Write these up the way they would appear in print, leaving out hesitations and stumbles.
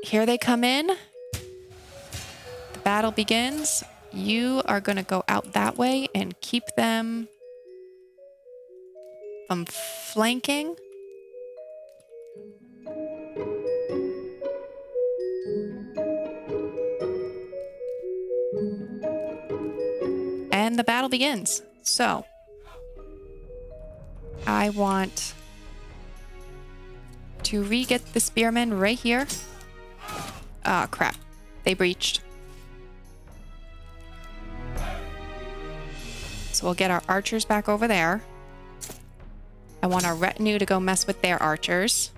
here they come in. The battle begins. You are going to go out that way and keep them from flanking. And the battle begins. So, I want to re-get the spearmen right here. Ah, crap. They breached. So we'll get our archers back over there. I want our retinue to go mess with their archers.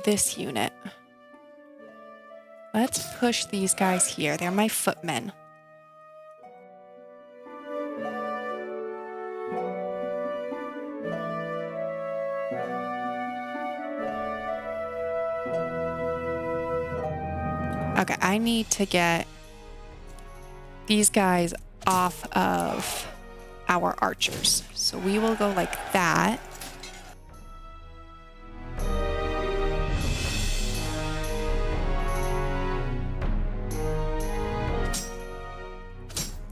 This unit. Let's push these guys here. They're my footmen. Okay, I need to get these guys off of our archers. So we will go like that.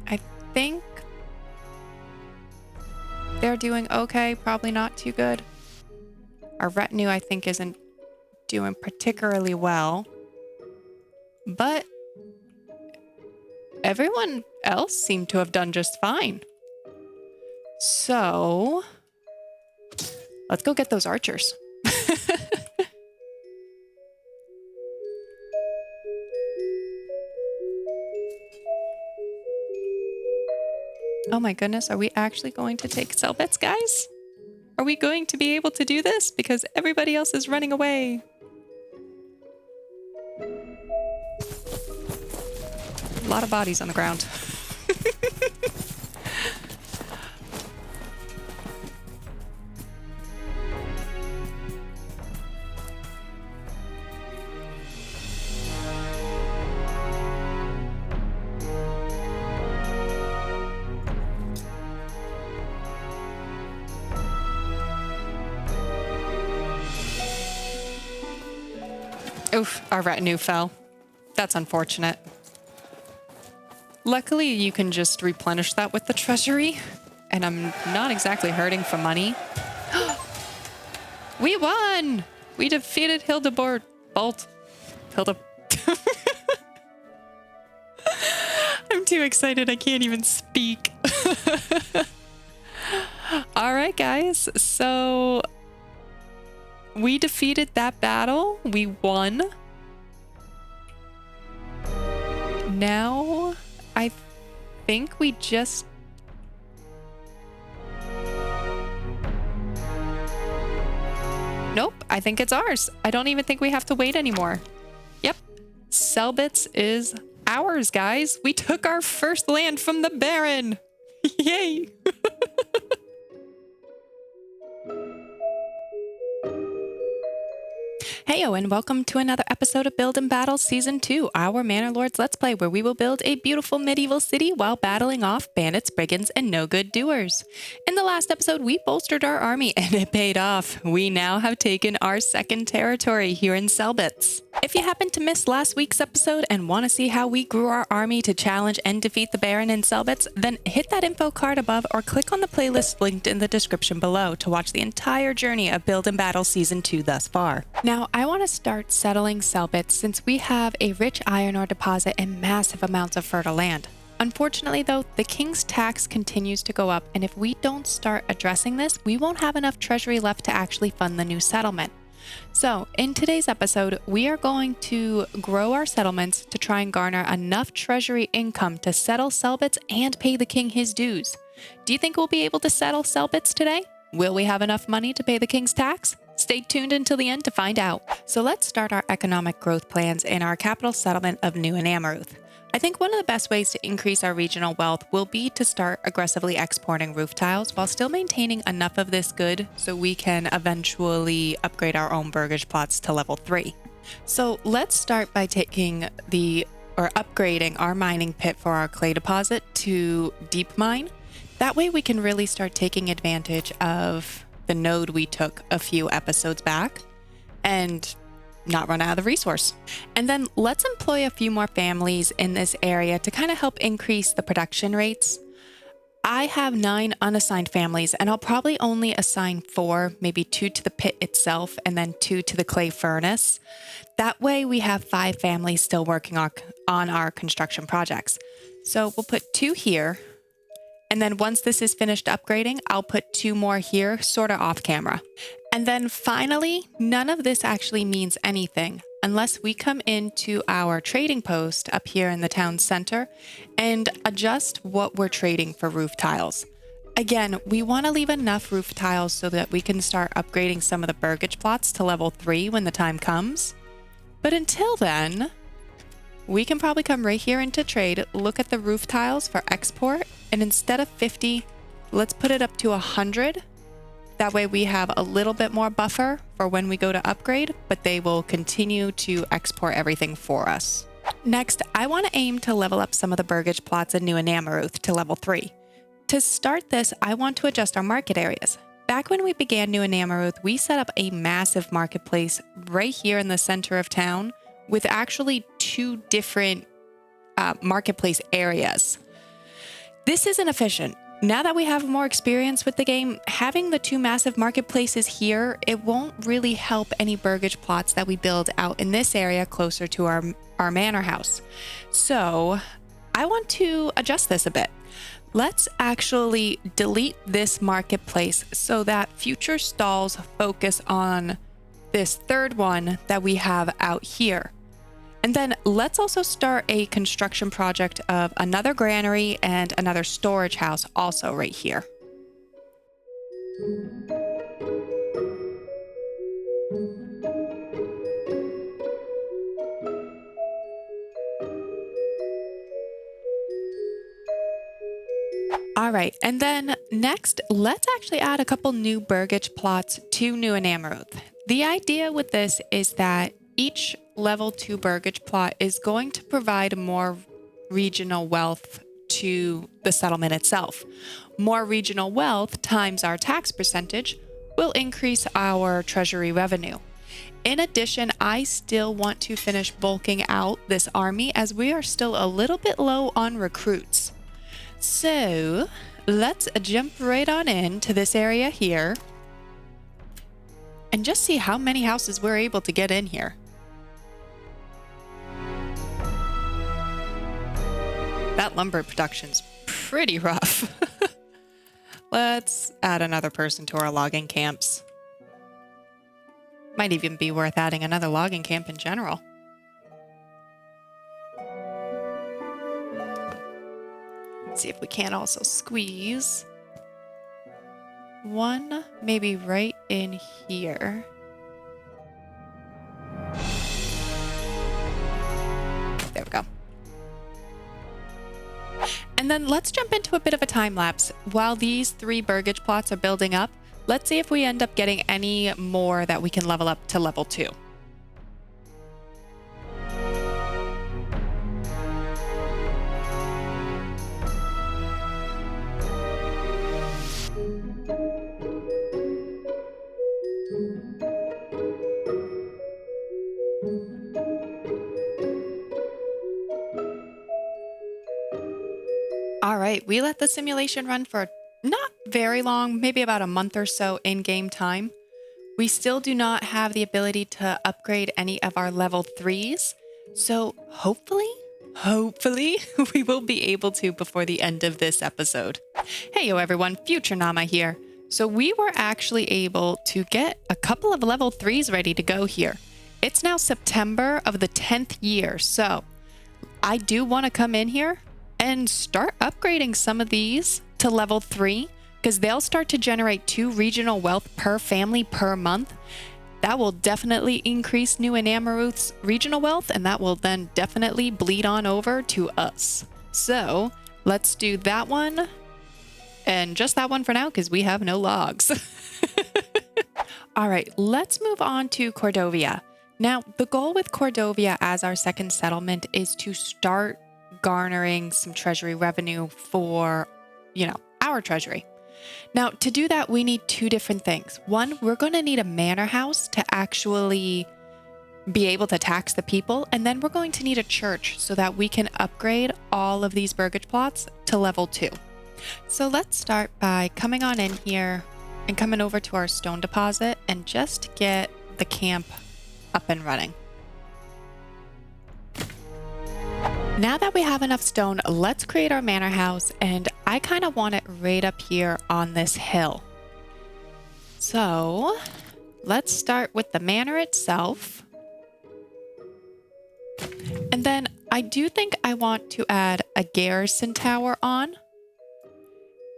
I think they're doing okay, probably not too good. Our retinue, I think, isn't doing particularly well. But everyone else seemed to have done just fine. So let's go get those archers. Oh my goodness, are we actually going to take Selbitz, guys? Are we going to be able to do this? Because everybody else is running away. A lot of bodies on the ground. Oof, our retinue fell. That's unfortunate. Luckily, you can just replenish that with the treasury, and I'm not exactly hurting for money. We won! We defeated Hildebord. I'm too excited, I can't even speak. All right, guys, so we defeated that battle. We won. Now, I think we just... Nope, I think it's ours. I don't even think we have to wait anymore. Yep, Selbitz is ours, guys. We took our first land from the Baron. Yay! Heyo and welcome to another episode of Build&Battle Season 2, our Manor Lords Let's Play, where we will build a beautiful medieval city while battling off bandits, brigands, and no-good doers. In the last episode, we bolstered our army, and it paid off. We now have taken our second territory here in Selbitz. If you happened to miss last week's episode and want to see how we grew our army to challenge and defeat the Baron in Selbitz, then hit that info card above or click on the playlist linked in the description below to watch the entire journey of Build&Battle Season 2 thus far. Now, I want to start settling Selbitz since we have a rich iron ore deposit and massive amounts of fertile land. Unfortunately though, the king's tax continues to go up, and if we don't start addressing this, we won't have enough treasury left to actually fund the new settlement. So, in today's episode, we are going to grow our settlements to try and garner enough treasury income to settle Selbitz and pay the king his dues. Do you think we'll be able to settle Selbitz today? Will we have enough money to pay the king's tax? Stay tuned until the end to find out. So let's start our economic growth plans in our capital settlement of New Amaruth. I think one of the best ways to increase our regional wealth will be to start aggressively exporting roof tiles while still maintaining enough of this good so we can eventually upgrade our own burgage plots to level 3. So let's start by taking the or upgrading our mining pit for our clay deposit to deep mine. That way we can really start taking advantage of the node we took a few episodes back and not run out of the resource. And then let's employ a few more families in this area to kind of help increase the production rates. I have 9 unassigned families, and I'll probably only assign 4, maybe 2 to the pit itself and then 2 to the clay furnace. That way we have 5 families still working on our construction projects. So we'll put 2 here. And then once this is finished upgrading, I'll put 2 more here, sort of off camera. And then finally, none of this actually means anything unless we come into our trading post up here in the town center and adjust what we're trading for roof tiles. Again, we want to leave enough roof tiles so that we can start upgrading some of the burgage plots to level 3 when the time comes. But until then, we can probably come right here into trade, look at the roof tiles for export, and instead of 50, let's put it up to 100. That way we have a little bit more buffer for when we go to upgrade, but they will continue to export everything for us. Next, I want to aim to level up some of the burgage plots in New Anamoruth to level 3. To start this, I want to adjust our market areas. Back when we began New Anamoruth, we set up a massive marketplace right here in the center of town with actually 2 different marketplace areas. This isn't efficient. Now that we have more experience with the game, having the 2 massive marketplaces here, it won't really help any burgage plots that we build out in this area closer to our manor house. So I want to adjust this a bit. Let's actually delete this marketplace so that future stalls focus on this 3rd one that we have out here. And then let's also start a construction project of another granary and another storage house also right here. All right, and then next, let's actually add a couple new burgage plots to New Anamoruth. The idea with this is that each level 2 burgage plot is going to provide more regional wealth to the settlement itself. More regional wealth times our tax percentage will increase our treasury revenue. In addition, I still want to finish bulking out this army as we are still a little bit low on recruits. So let's jump right on into this area here and just see how many houses we're able to get in here. That lumber production's pretty rough. Let's add another person to our logging camps. Might even be worth adding another logging camp in general. Let's see if we can't also squeeze one, maybe right in here. There we go. And then let's jump into a bit of a time lapse. While these 3 burgage plots are building up, let's see if we end up getting any more that we can level up to level 2. All right, we let the simulation run for not very long, maybe about a month or so in-game time. We still do not have the ability to upgrade any of our level 3s, so hopefully, we will be able to before the end of this episode. Heyo everyone, Future Nama here. So we were actually able to get a couple of level 3s ready to go here. It's now September of the 10th year, so I do want to come in here and start upgrading some of these to level 3 because they'll start to generate 2 regional wealth per family per month. That will definitely increase New Anamoruth's regional wealth, and that will then definitely bleed on over to us. So let's do that one, and just that one for now because we have no logs. All right, let's move on to Cordovia. Now, the goal with Cordovia as our second settlement is to start garnering some treasury revenue for, our treasury. Now, to do that, we need two different things. One, we're going to need a manor house to actually be able to tax the people. And then we're going to need a church so that we can upgrade all of these burgage plots to level 2. So let's start by coming on in here and coming over to our stone deposit and just get the camp up and running. Now that we have enough stone, let's create our manor house, and I kind of want it right up here on this hill. So let's start with the manor itself. And then I do think I want to add a garrison tower on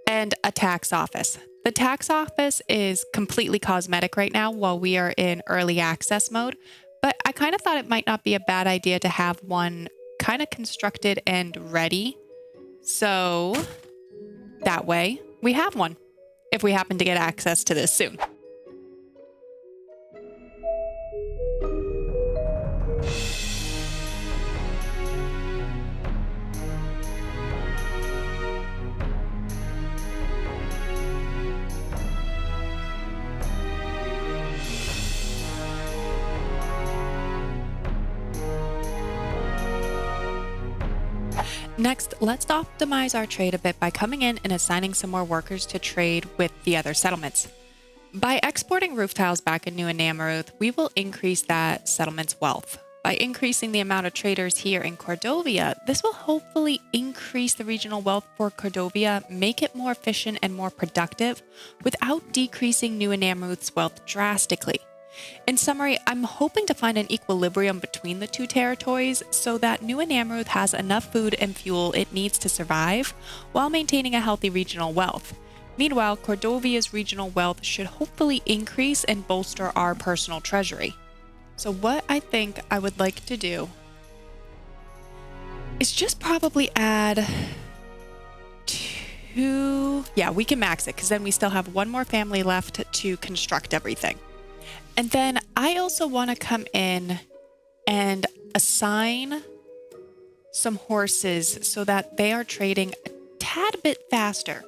and a tax office. The tax office is completely cosmetic right now while we are in early access mode, but I kind of thought it might not be a bad idea to have one kind of constructed and ready. So that way we have one if we happen to get access to this soon. Next, let's optimize our trade a bit by coming in and assigning some more workers to trade with the other settlements. By exporting roof tiles back in New Namruth, we will increase that settlement's wealth. By increasing the amount of traders here in Cordovia, this will hopefully increase the regional wealth for Cordovia, make it more efficient and more productive, without decreasing New Namruth's wealth drastically. In summary, I'm hoping to find an equilibrium between the two territories so that New Namruth has enough food and fuel it needs to survive while maintaining a healthy regional wealth. Meanwhile, Cordovia's regional wealth should hopefully increase and bolster our personal treasury. So what I think I would like to do is just probably add two... Yeah, we can max it because then we still have one more family left to construct everything. And then I also want to come in and assign some horses so that they are trading a tad bit faster.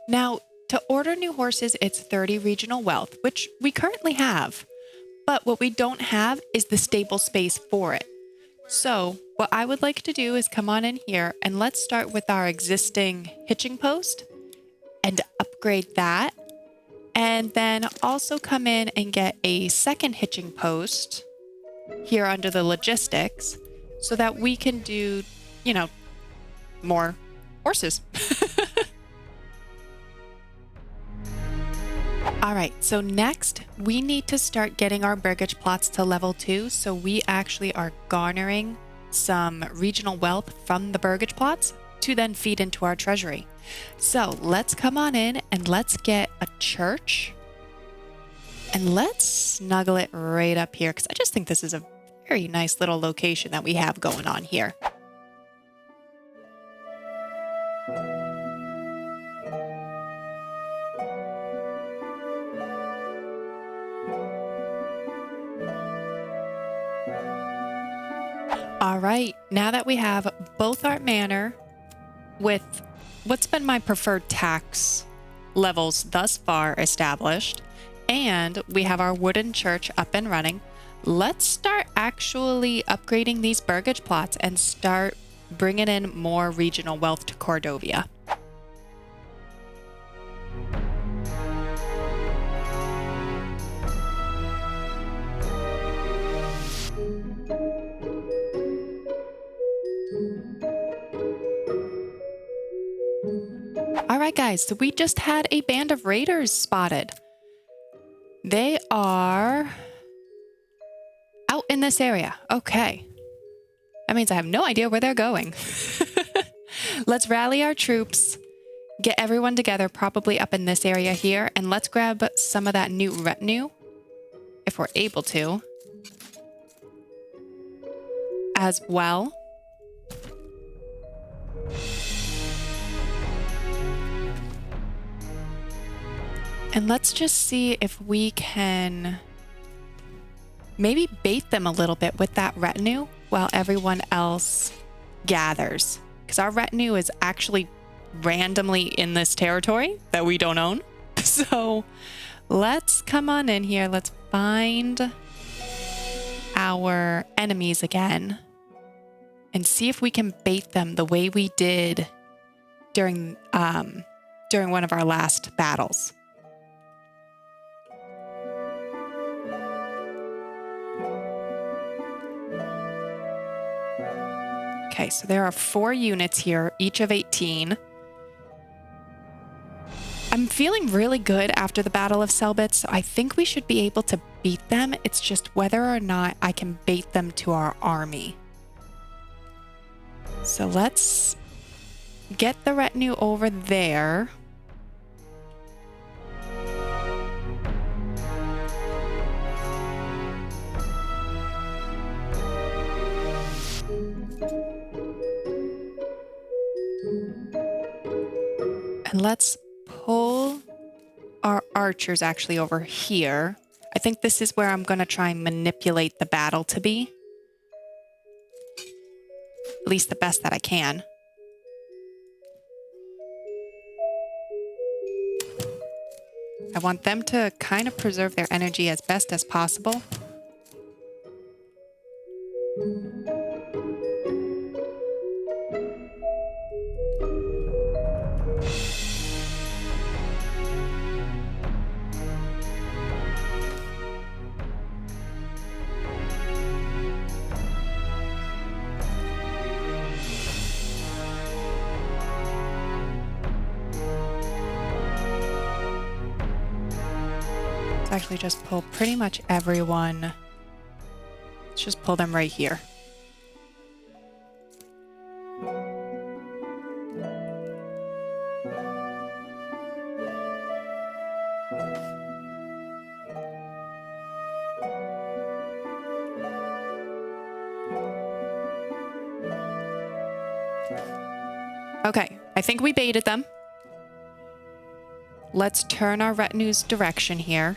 Now, to order new horses, it's 30 regional wealth, which we currently have. But what we don't have is the stable space for it. So what I would like to do is come on in here and let's start with our existing hitching post and upgrade that. And then also come in and get a second hitching post here under the logistics so that we can do, more horses. All right, so next we need to start getting our burgage plots to level 2 so we actually are garnering some regional wealth from the burgage plots to then feed into our treasury. So let's come on in and let's get a church and let's snuggle it right up here because I just think this is a very nice little location that we have going on here. All right, now that we have both our manor with what's been my preferred tax levels thus far established, and we have our wooden church up and running, let's start actually upgrading these burgage plots and start bringing in more regional wealth to Cordovia. All right, guys, so we just had a band of raiders spotted. They are out in this area. Okay. That means I have no idea where they're going. Let's rally our troops, get everyone together, probably up in this area here, and let's grab some of that new retinue, if we're able to, as well. And let's just see if we can maybe bait them a little bit with that retinue while everyone else gathers. Because our retinue is actually randomly in this territory that we don't own. So let's come on in here. Let's find our enemies again and see if we can bait them the way we did during one of our last battles. Okay, so there are 4 units here, each of 18. I'm feeling really good after the Battle of Selbitz, so I think we should be able to beat them. It's just whether or not I can bait them to our army. So let's get the retinue over there. And let's pull our archers actually over here. I think this is where I'm going to try and manipulate the battle to be. At least the best that I can. I want them to kind of preserve their energy as best as possible. Actually just pull pretty much everyone. Let's just pull them right here. Okay, I think we baited them. Let's turn our retinue's direction here.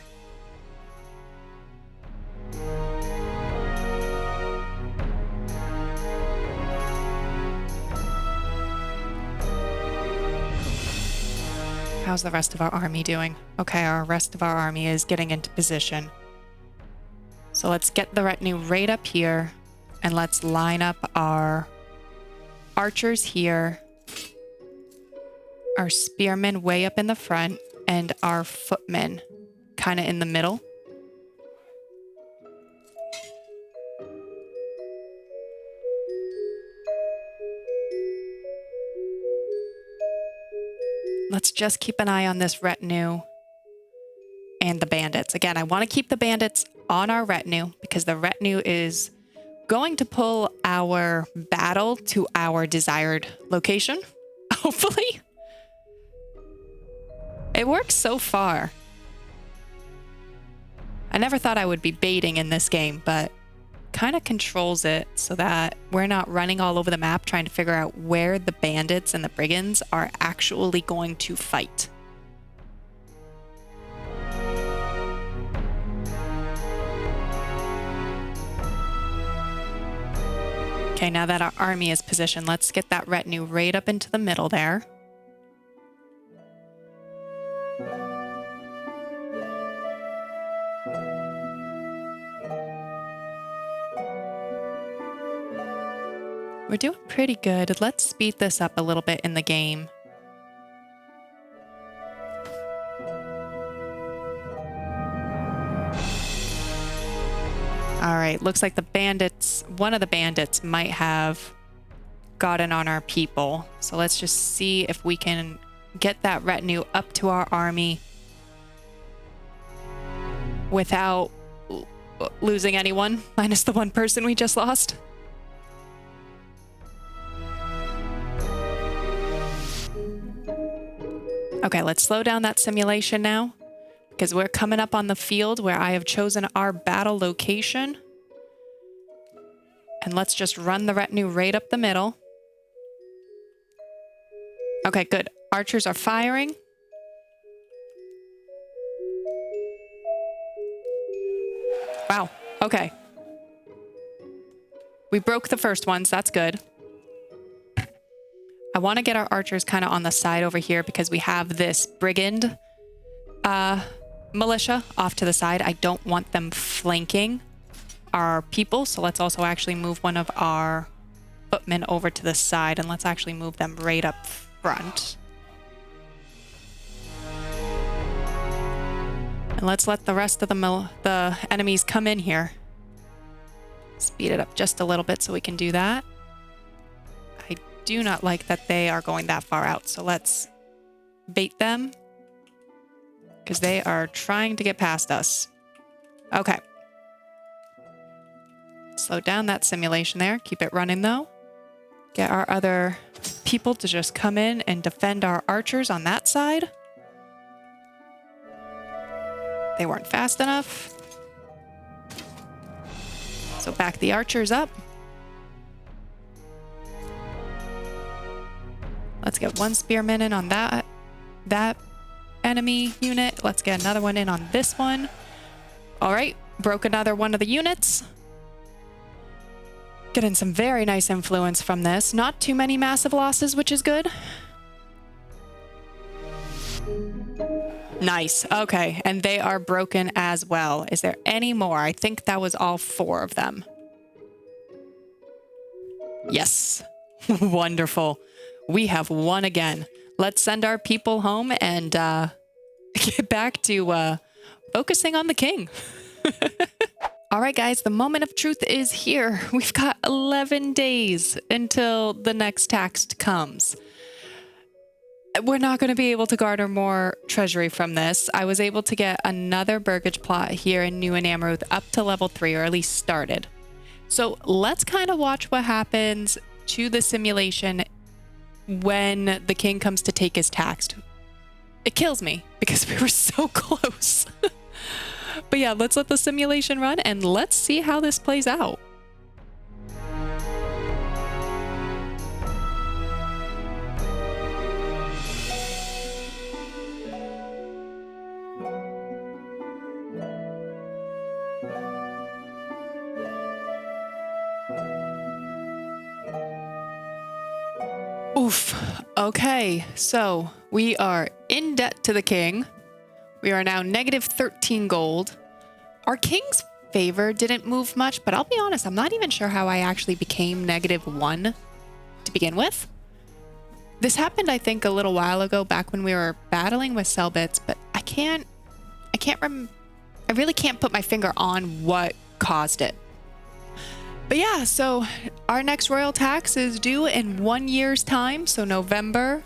How's the rest of our army doing? Okay, our rest of our army is getting into position. So let's get the retinue right up here, and let's line up our archers here, our spearmen way up in the front, and our footmen kind of in the middle. Let's just keep an eye on this retinue and the bandits. Again, I want to keep the bandits on our retinue because the retinue is going to pull our battle to our desired location, hopefully. It works so far. I never thought I would be baiting in this game, but kind of controls it so that we're not running all over the map trying to figure out where the bandits and the brigands are actually going to fight. Okay, now that our army is positioned, let's get that retinue right up into the middle there. We're doing pretty good. Let's speed this up a little bit in the game. All right, looks like the bandits, one of the bandits might have gotten on our people. So let's just see if we can get that retinue up to our army without losing anyone, minus the one person we just lost. Okay, let's slow down that simulation now, because we're coming up on the field where I have chosen our battle location. And let's just run the retinue right up the middle. Okay, good. Archers are firing. Wow, Okay. We broke the first ones. That's good. I want to get our archers kind of on the side over here because we have this brigand militia off to the side. I don't want them flanking our people. So let's also actually move one of our footmen over to the side, and let's actually move them right up front. And let's let the rest of the enemies come in here. Speed it up just a little bit so we can do that. I do not like that they are going that far out, so let's bait them because they are trying to get past us. Okay. Slow down that simulation there. Keep it running though. Get our other people to just come in and defend our archers on that side. They weren't fast enough. So back the archers up. Let's get one spearman in on that enemy unit. Let's get another one in on this one. All right, broke another one of the units. Getting some very nice influence from this. Not too many massive losses, which is good. Nice. Okay, and they are broken as well. Is there any more? I think that was all 4 of them. Yes. Wonderful. We have won again. Let's send our people home and get back to focusing on the king. All right, guys, the moment of truth is here. We've got 11 days until the next tax comes. We're not going to be able to garner more treasury from this. I was able to get another burgage plot here in New and Amruth up to level 3, or at least started. So let's kind of watch what happens to the simulation when the king comes to take his tax. It kills me because we were so close. But yeah, let's let the simulation run and let's see how this plays out. Oof. Okay, so we are in debt to the king. We are now negative 13 gold. Our king's favor didn't move much, but I'll be honest, I'm not even sure how I actually became negative 1 to begin with. This happened, I think, a little while ago, back when we were battling with Selbitz, but I really can't put my finger on what caused it. But yeah, so our next royal tax is due in 1 year's time. So November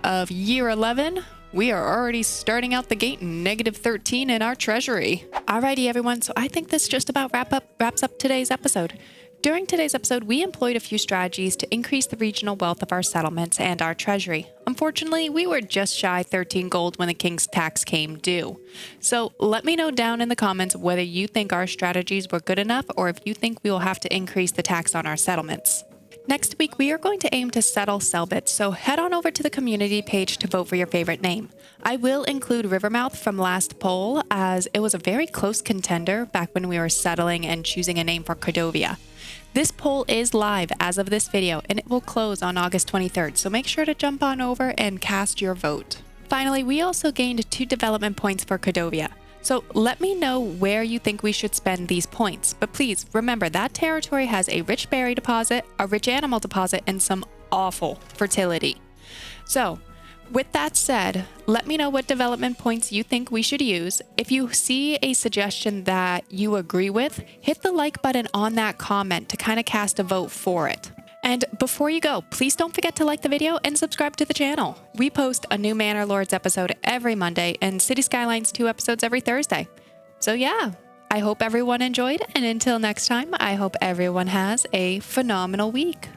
of year 11, we are already starting out the gate negative 13 in our treasury. Alrighty, everyone. So I think this just about wraps up today's episode. During today's episode, we employed a few strategies to increase the regional wealth of our settlements and our treasury. Unfortunately, we were just shy 13 gold when the king's tax came due. So let me know down in the comments whether you think our strategies were good enough or if you think we will have to increase the tax on our settlements. Next week, we are going to aim to settle Selbitz, so head on over to the community page to vote for your favorite name. I will include Rivermouth from last poll, as it was a very close contender back when we were settling and choosing a name for Cordovia. This poll is live as of this video, and it will close on August 23rd, so make sure to jump on over and cast your vote. Finally, we also gained 2 development points for Cordovia. So let me know where you think we should spend these points. But please remember that territory has a rich berry deposit, a rich animal deposit, and some awful fertility. So with that said, let me know what development points you think we should use. If you see a suggestion that you agree with, hit the like button on that comment to kind of cast a vote for it. And before you go, please don't forget to like the video and subscribe to the channel. We post a new Manor Lords episode every Monday and City Skylines 2 episodes every Thursday. So yeah, I hope everyone enjoyed, and until next time, I hope everyone has a phenomenal week.